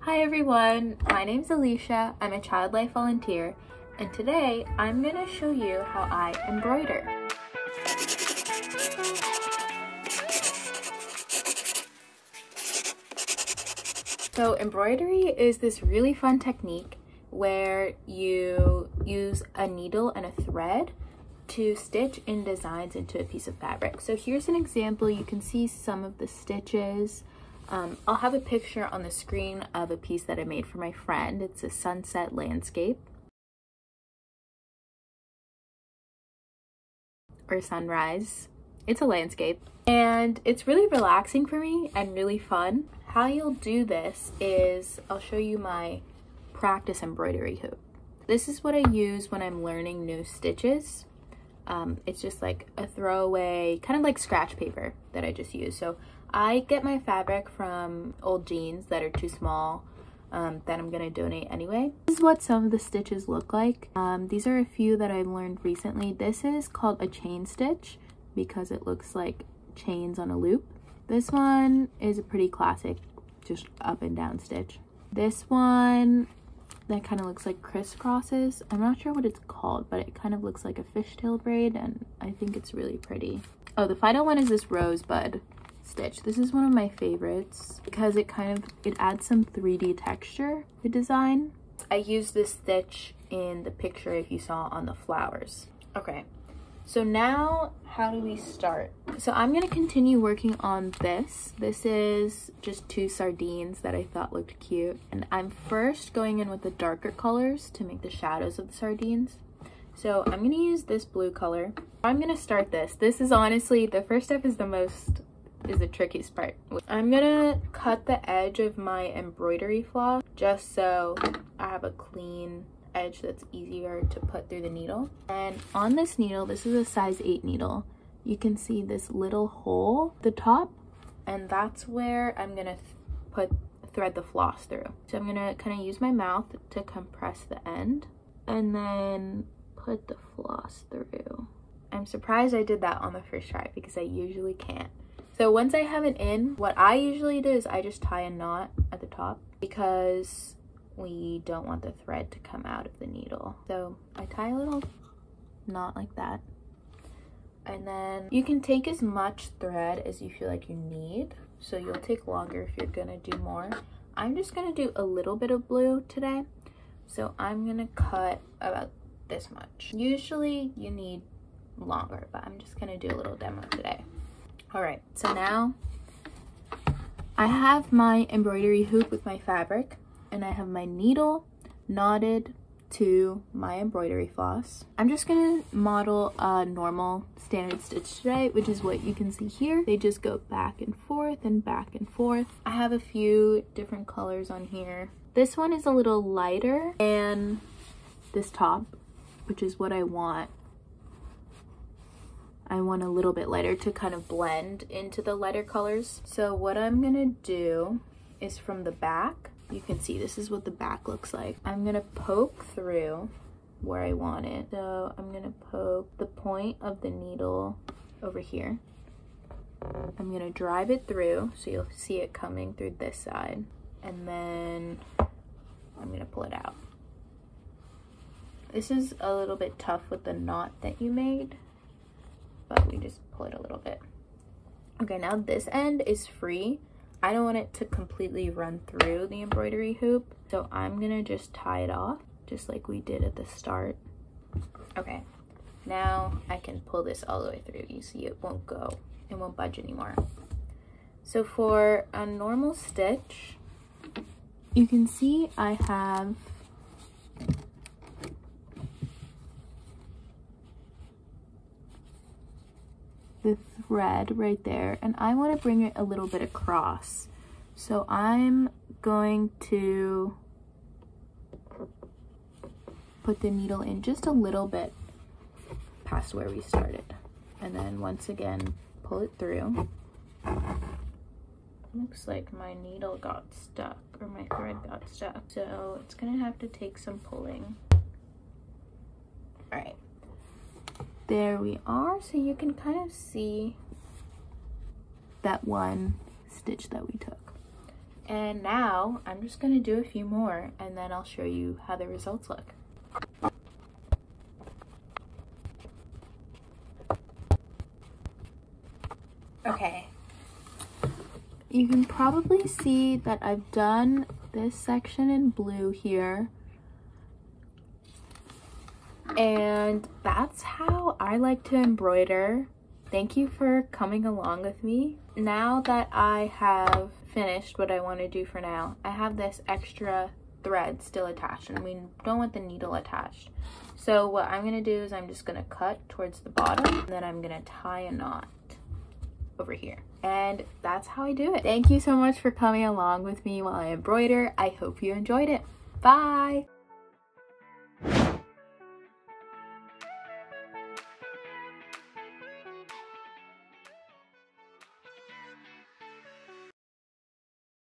Hi everyone, my name's Alisha. I'm a child life volunteer, and today I'm going to show you how I embroider. So embroidery is this really fun technique where you use a needle and a thread to stitch in designs into a piece of fabric. So here's an example. You can see some of the stitches. I'll have a picture on the screen of a piece that I made for my friend. It's a sunset landscape or sunrise. It's a landscape and it's really relaxing for me and really fun. How you'll do this is I'll show you my practice embroidery hoop. This is what I use when I'm learning new stitches. It's just like a throwaway, kind of like scratch paper that I just use. So I get my fabric from old jeans that are too small that I'm gonna donate anyway. This is what some of the stitches look like. These are a few that I've learned recently. This is called a chain stitch because it looks like chains on a loop. This one is a pretty classic, just up and down stitch. This one that kind of looks like crisscrosses. I'm not sure what it's called, but it kind of looks like a fishtail braid and I think it's really pretty. Oh, the final one is this rosebud stitch. This is one of my favorites because it adds some 3D texture to design. I used this stitch in the picture if you saw on the flowers. Okay, so now how do we start? So I'm going to continue working on this. This is just two sardines that I thought looked cute. And I'm first going in with the darker colors to make the shadows of the sardines. So I'm going to use this blue color. I'm going to start this. This is honestly, the first step is the trickiest part. I'm going to cut the edge of my embroidery floss just so I have a clean edge that's easier to put through the needle. And on this needle, this is a size 8 needle, you can see this little hole at the top, and that's where I'm gonna thread the floss through. So I'm gonna kind of use my mouth to compress the end and then put the floss through. I'm surprised I did that on the first try because I usually can't. So once I have it in, what I usually do is I just tie a knot at the top because we don't want the thread to come out of the needle. So I tie a little knot like that. And then you can take as much thread as you feel like you need. So you'll take longer if you're gonna do more. I'm just gonna do a little bit of blue today. So I'm gonna cut about this much. Usually you need longer, but I'm just gonna do a little demo today. All right, so now I have my embroidery hoop with my fabric, and I have my needle knotted to my embroidery floss. I'm just gonna model a normal standard stitch today, which is what you can see here. They just go back and forth and back and forth. I have a few different colors on here. This one is a little lighter than this top, which is what I want. I want a little bit lighter to kind of blend into the lighter colors. So what I'm gonna do is from the back, you can see this is what the back looks like. I'm gonna poke through where I want it. So I'm gonna poke the point of the needle over here. I'm gonna drive it through so you'll see it coming through this side. And then I'm gonna pull it out. This is a little bit tough with the knot that you made, but we just pull it a little bit. Okay, now this end is free. I don't want it to completely run through the embroidery hoop, so I'm gonna just tie it off, just like we did at the start. Okay, now I can pull this all the way through. You see it won't go, it won't budge anymore. So for a normal stitch, you can see I have the thread right there, and I want to bring it a little bit across. So I'm going to put the needle in just a little bit past where we started, and then once again pull it through. Looks like my needle got stuck, or my thread got stuck, so it's gonna have to take some pulling. All right, there we are. So you can kind of see that one stitch that we took. And now I'm just gonna do a few more and then I'll show you how the results look. Okay, you can probably see that I've done this section in blue here, and that's how I like to embroider. Thank you for coming along with me. Now that I have finished what I want to do for now, I have this extra thread still attached and we don't want the needle attached. So what I'm going to do is I'm just going to cut towards the bottom and then I'm going to tie a knot over here, and that's how I do it. Thank you so much for coming along with me while I embroider. I hope you enjoyed it. Bye.